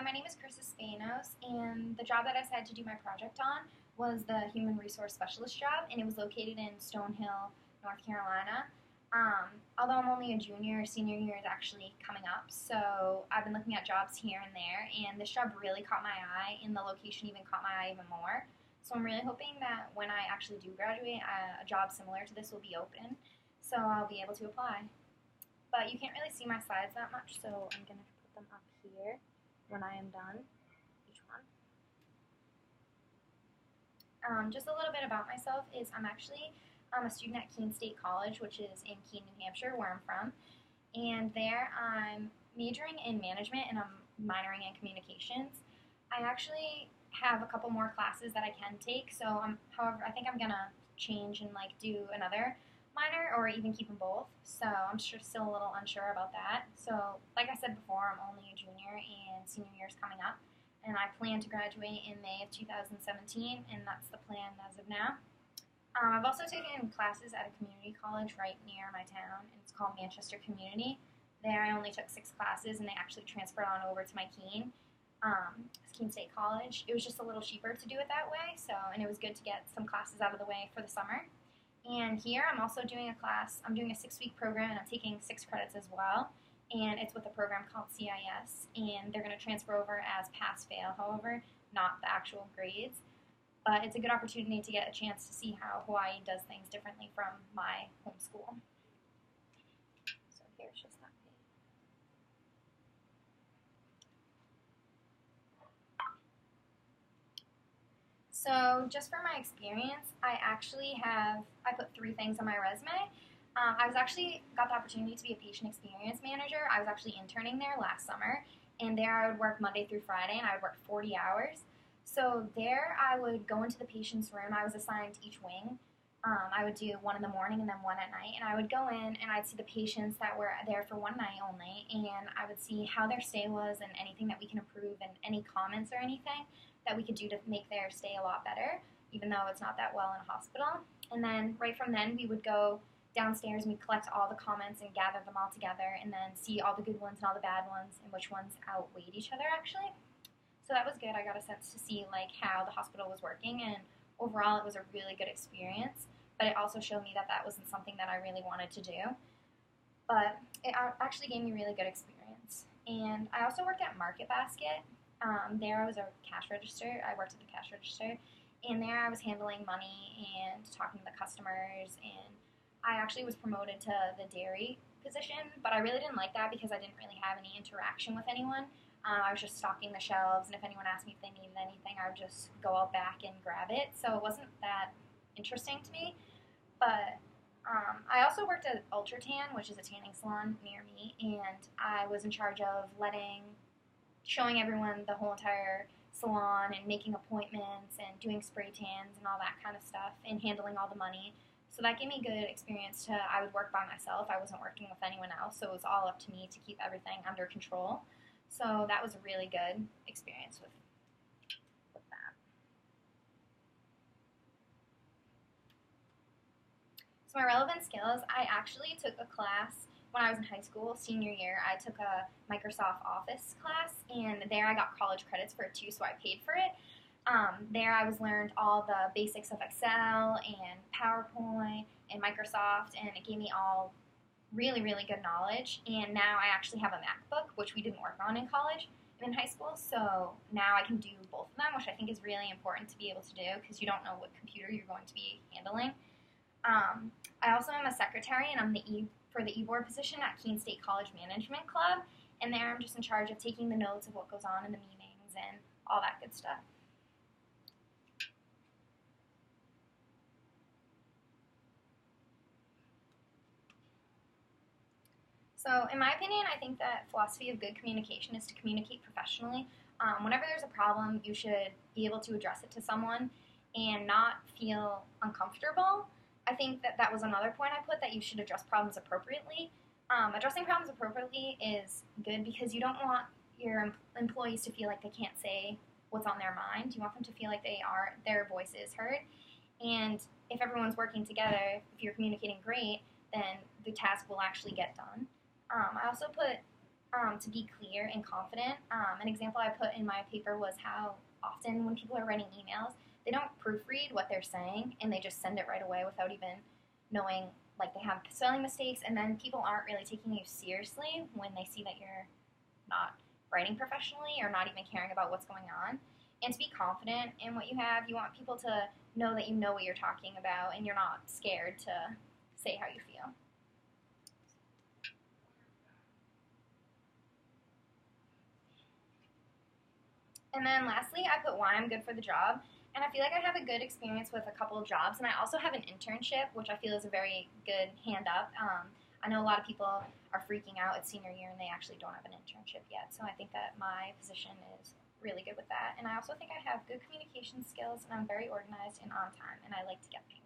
my name is Chris Spanos, and the job that I decided to do my project on was the Human Resource Specialist job, and it was located in Stonehill, North Carolina. Although I'm only a junior, senior year is actually coming up, so I've been looking at jobs here and there, and this job really caught my eye, and the location even caught my eye even more. So I'm really hoping that when I actually do graduate, a job similar to this will be open, so I'll be able to apply. But you can't really see my slides that much, so I'm going to put them up here when I am done, each one. Just a little bit about myself is I'm actually a student at Keene State College, which is in Keene, New Hampshire, where I'm from. And there I'm majoring in management and I'm minoring in communications. I actually have a couple more classes that I can take, so however, I think I'm going to change and do another minor or even keep them both. So I'm still a little unsure about that. So like I said before, I'm only a junior and senior year is coming up. And I plan to graduate in May of 2017, and that's the plan as of now. I've also taken classes at a community college right near my town, and it's called Manchester Community. There I only took 6 classes, and they actually transferred on over to my Keene State College. It was just a little cheaper to do it that way, and it was good to get some classes out of the way for the summer. And here I'm also doing a class. I'm doing a 6-week program, and I'm taking 6 credits as well. And it's with a program called CIS, and they're going to transfer over as pass-fail, however, not the actual grades. But it's a good opportunity to get a chance to see how Hawaii does things differently from my home school. So here's just that page. So just for my experience, I put 3 things on my resume. I got the opportunity to be a patient experience manager. I was actually interning there last summer, and there I would work Monday through Friday, and I would work 40 hours. So there I would go into the patient's room. I was assigned each wing. I would do 1 in the morning and then 1 at night, and I would go in and I'd see the patients that were there for 1 night only, and I would see how their stay was and anything that we can improve and any comments or anything that we could do to make their stay a lot better, even though it's not that well in a hospital. And then right from then we would go downstairs and we'd collect all the comments and gather them all together and then see all the good ones and all the bad ones and which ones outweighed each other actually. So that was good. I got a sense to see how the hospital was working, and overall it was a really good experience, but it also showed me that that wasn't something that I really wanted to do. But it actually gave me really good experience. And I also worked at Market Basket. There I was a cash register. I worked at the cash register, and there I was handling money and talking to the customers, and I actually was promoted to the dairy position, but I really didn't like that because I didn't really have any interaction with anyone. I was just stocking the shelves, and if anyone asked me if they needed anything, I would just go out back and grab it. So it wasn't that interesting to me. But I also worked at Ultratan, which is a tanning salon near me, and I was in charge of showing everyone the whole entire salon and making appointments and doing spray tans and all that kind of stuff and handling all the money. So that gave me good experience. I would work by myself. I wasn't working with anyone else, so it was all up to me to keep everything under control. So that was a really good experience with that. So my relevant skills, I actually took a class when I was in high school, senior year. I took a Microsoft Office class, and there I got college credits for it too, so I paid for it. There I learned all the basics of Excel and PowerPoint and Microsoft, and it gave me all really, really good knowledge. And now I actually have a MacBook, which we didn't work on in college and in high school, so now I can do both of them, which I think is really important to be able to do because you don't know what computer you're going to be handling. I also am a secretary, and I'm for the e-board position at Keene State College Management Club, and there I'm just in charge of taking the notes of what goes on in the meetings and all that good stuff. So in my opinion, I think that philosophy of good communication is to communicate professionally. Whenever there's a problem, you should be able to address it to someone and not feel uncomfortable. I think that that was another point I put, that you should address problems appropriately. Addressing problems appropriately is good because you don't want your employees to feel like they can't say what's on their mind. You want them to feel like their voice is heard. And if everyone's working together, if you're communicating great, then the task will actually get done. I also put to be clear and confident. An example I put in my paper was how often when people are writing emails, they don't proofread what they're saying and they just send it right away without even knowing, like, they have spelling mistakes, and then people aren't really taking you seriously when they see that you're not writing professionally or not even caring about what's going on. And to be confident in what you have, you want people to know that you know what you're talking about and you're not scared to say how you feel. And then lastly, I put why I'm good for the job. And I feel like I have a good experience with a couple of jobs. And I also have an internship, which I feel is a very good hand up. I know a lot of people are freaking out at senior year and they actually don't have an internship yet. So I think that my position is really good with that. And I also think I have good communication skills and I'm very organized and on time and I like to get things.